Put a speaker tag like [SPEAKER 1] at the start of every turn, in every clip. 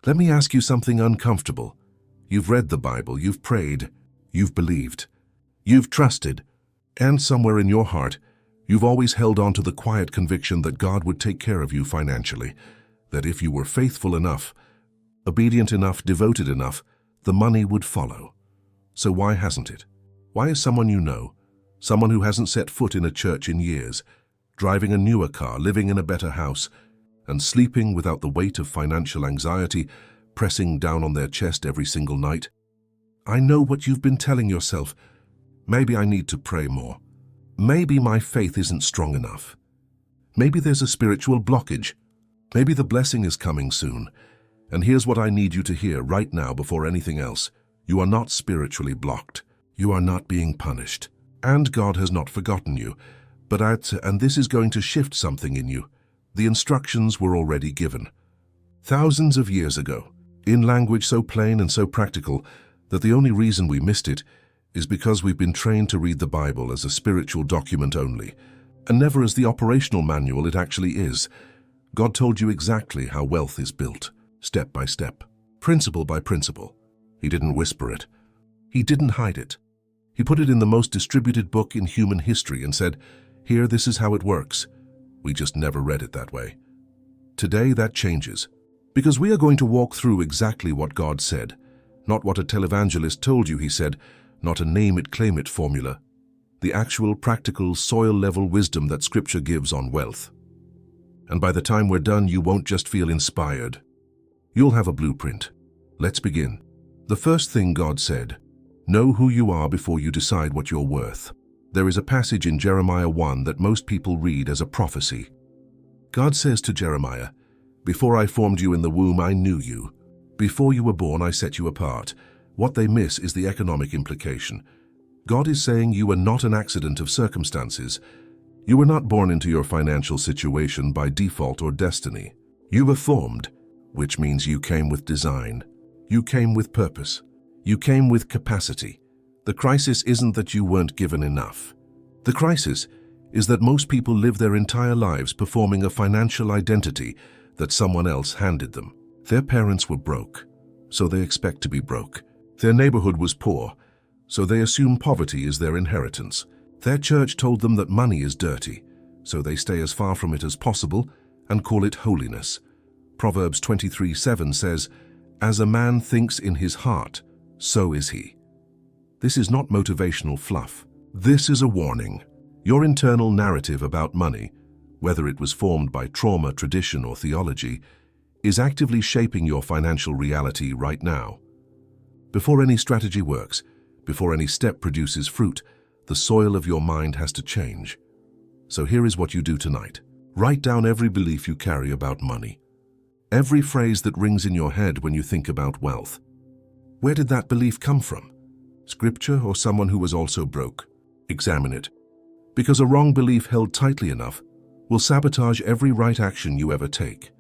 [SPEAKER 1] Let me ask you something uncomfortable. You've read the Bible, you've prayed, you've believed, you've trusted, and somewhere in your heart, you've always held on to the quiet conviction that God would take care of you financially, that if you were faithful enough, obedient enough, devoted enough, the money would follow. So why hasn't it? Why is someone you know, someone who hasn't set foot in a church in years, driving a newer car, living in a better house, and sleeping without the weight of financial anxiety pressing down on their chest every single night? I know what you've been telling yourself. Maybe I need to pray more. Maybe my faith isn't strong enough. Maybe there's a spiritual blockage. Maybe the blessing is coming soon. And here's what I need you to hear right now before anything else. You are not spiritually blocked. You are not being punished. And God has not forgotten you. And this is going to shift something in you. The instructions were already given. Thousands of years ago, in language so plain and so practical that the only reason we missed it is because we've been trained to read the Bible as a spiritual document only, and never as the operational manual it actually is. God told you exactly how wealth is built, step by step, principle by principle. He didn't whisper it. He didn't hide it. He put it in the most distributed book in human history and said, "Here, this is how it works." We just never read it that way. Today, that changes, because we are going to walk through exactly what God said, not what a televangelist told you he said, not a name-it-claim-it formula, the actual practical soil-level wisdom that Scripture gives on wealth. And by the time we're done, you won't just feel inspired. You'll have a blueprint. Let's begin. The first thing God said, know who you are before you decide what you're worth. There is a passage in Jeremiah 1 that most people read as a prophecy. God says to Jeremiah, "Before I formed you in the womb, I knew you. Before you were born, I set you apart." What they miss is the economic implication. God is saying you were not an accident of circumstances. You were not born into your financial situation by default or destiny. You were formed, which means you came with design. You came with purpose. You came with capacity. The crisis isn't that you weren't given enough. The crisis is that most people live their entire lives performing a financial identity that someone else handed them. Their parents were broke, so they expect to be broke. Their neighborhood was poor, so they assume poverty is their inheritance. Their church told them that money is dirty, so they stay as far from it as possible and call it holiness. Proverbs 23:7 says, "As a man thinks in his heart, so is he." This is not motivational fluff. This is a warning. Your internal narrative about money, whether it was formed by trauma, tradition, or theology, is actively shaping your financial reality right now. Before any strategy works, before any step produces fruit, the soil of your mind has to change. So here is what you do tonight. Write down every belief you carry about money. Every phrase that rings in your head when you think about wealth. Where did that belief come from? Scripture or someone who was also broke? Examine it. Because a wrong belief held tightly enough will sabotage every right action you ever take.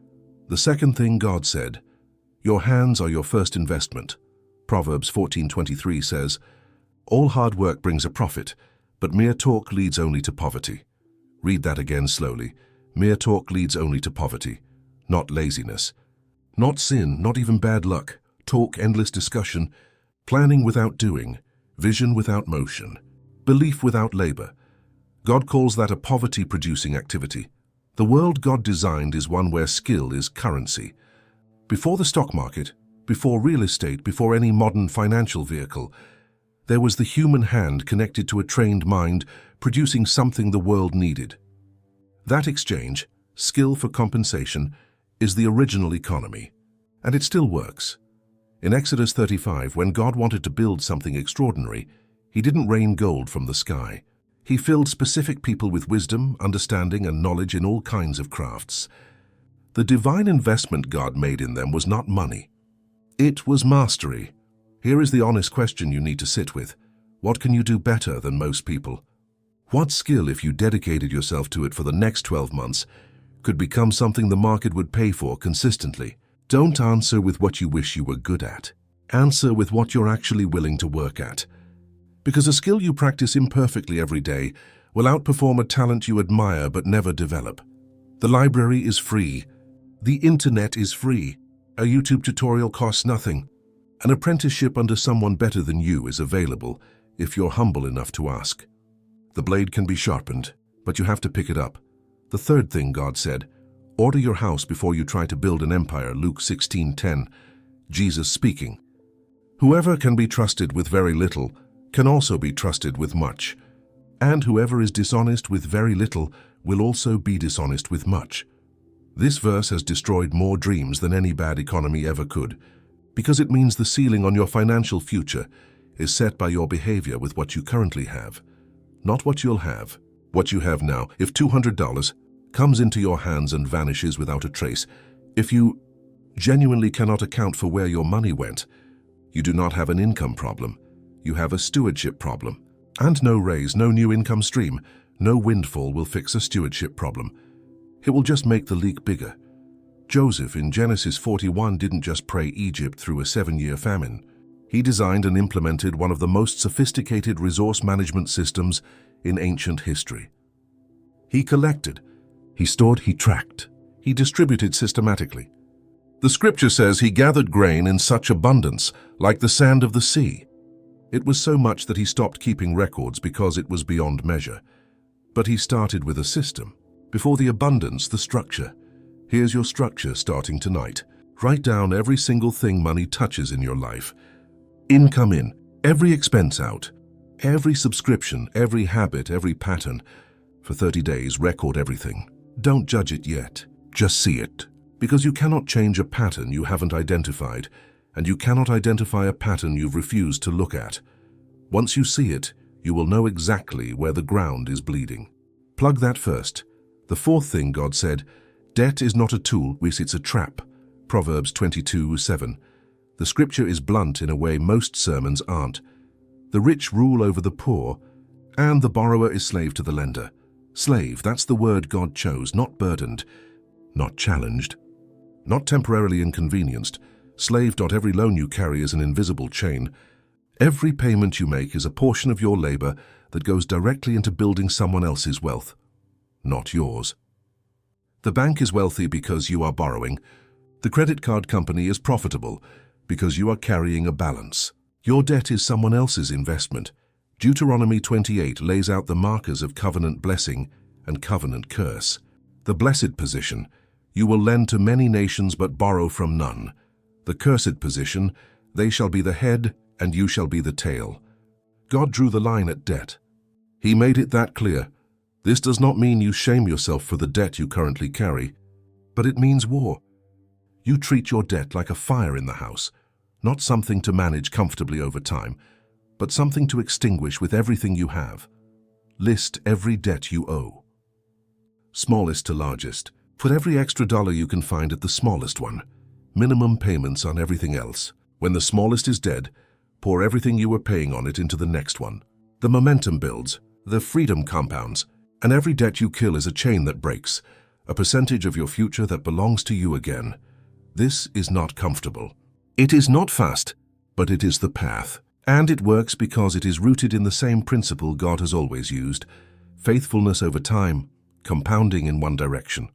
[SPEAKER 1] The second thing God said, your hands are your first investment. Proverbs 14:23 says, "All hard work brings a profit, but mere talk leads only to poverty." Read that again slowly. Mere talk leads only to poverty, not laziness. Not sin, not even bad luck. Talk, endless discussion, planning without doing, vision without motion, belief without labor. God calls that a poverty-producing activity. The world God designed is one where skill is currency. Before the stock market, before real estate, before any modern financial vehicle, there was the human hand connected to a trained mind producing something the world needed. That exchange, skill for compensation, is the original economy, and it still works. In Exodus 35, when God wanted to build something extraordinary, He didn't rain gold from the sky. He filled specific people with wisdom, understanding, and knowledge in all kinds of crafts. The divine investment God made in them was not money. It was mastery. Here is the honest question you need to sit with. What can you do better than most people? What skill, if you dedicated yourself to it for the next 12 months, could become something the market would pay for consistently? Don't answer with what you wish you were good at. Answer with what you're actually willing to work at. Because a skill you practice imperfectly every day will outperform a talent you admire but never develop. The library is free. The internet is free. A YouTube tutorial costs nothing. An apprenticeship under someone better than you is available if you're humble enough to ask. The blade can be sharpened, but you have to pick it up. The third thing God said, order your house before you try to build an empire, Luke 16:10, Jesus speaking. Whoever can be trusted with very little can also be trusted with much, and whoever is dishonest with very little will also be dishonest with much. This verse has destroyed more dreams than any bad economy ever could, because it means the ceiling on your financial future is set by your behavior with what you currently have, not what you'll have. What you have now, if $200 comes into your hands and vanishes without a trace, if you genuinely cannot account for where your money went, you do not have an income problem, you have a stewardship problem. And no raise, no new income stream, no windfall will fix a stewardship problem. It will just make the leak bigger. Joseph in Genesis 41 didn't just pray Egypt through a 7-year famine. He designed and implemented one of the most sophisticated resource management systems in ancient history. He collected, he stored, he tracked, he distributed systematically. The scripture says he gathered grain in such abundance, like the sand of the sea. It was so much that he stopped keeping records because it was beyond measure. But he started with a system. Before the abundance, the structure. Here's your structure starting tonight. Write down every single thing money touches in your life. Income in, every expense out, every subscription, every habit, every pattern. For 30 days, record everything. Don't judge it yet. Just see it. Because you cannot change a pattern you haven't identified, and you cannot identify a pattern you've refused to look at. Once you see it, you will know exactly where the ground is bleeding. Plug that first. The fourth thing God said, debt is not a tool, it's a trap. Proverbs 22:7. The scripture is blunt in a way most sermons aren't. The rich rule over the poor, and the borrower is slave to the lender. Slave, that's the word God chose, not burdened, not challenged, not temporarily inconvenienced. Slave. Every loan you carry is an invisible chain. Every payment you make is a portion of your labor that goes directly into building someone else's wealth, not yours. The bank is wealthy because you are borrowing. The credit card company is profitable because you are carrying a balance. Your debt is someone else's investment. Deuteronomy 28 lays out the markers of covenant blessing and covenant curse. The blessed position, you will lend to many nations but borrow from none. The cursed position, they shall be the head and you shall be the tail. God drew the line at debt. He made it that clear. This does not mean you shame yourself for the debt you currently carry, but it means war. You treat your debt like a fire in the house, not something to manage comfortably over time, but something to extinguish with everything you have. List every debt you owe. Smallest to largest. Put every extra dollar you can find at the smallest one. Minimum payments on everything else. When the smallest is dead, pour everything you were paying on it into the next one. The momentum builds, the freedom compounds, and every debt you kill is a chain that breaks, a percentage of your future that belongs to you again. This is not comfortable. It is not fast, but it is the path. And it works because it is rooted in the same principle God has always used, faithfulness over time, compounding in one direction.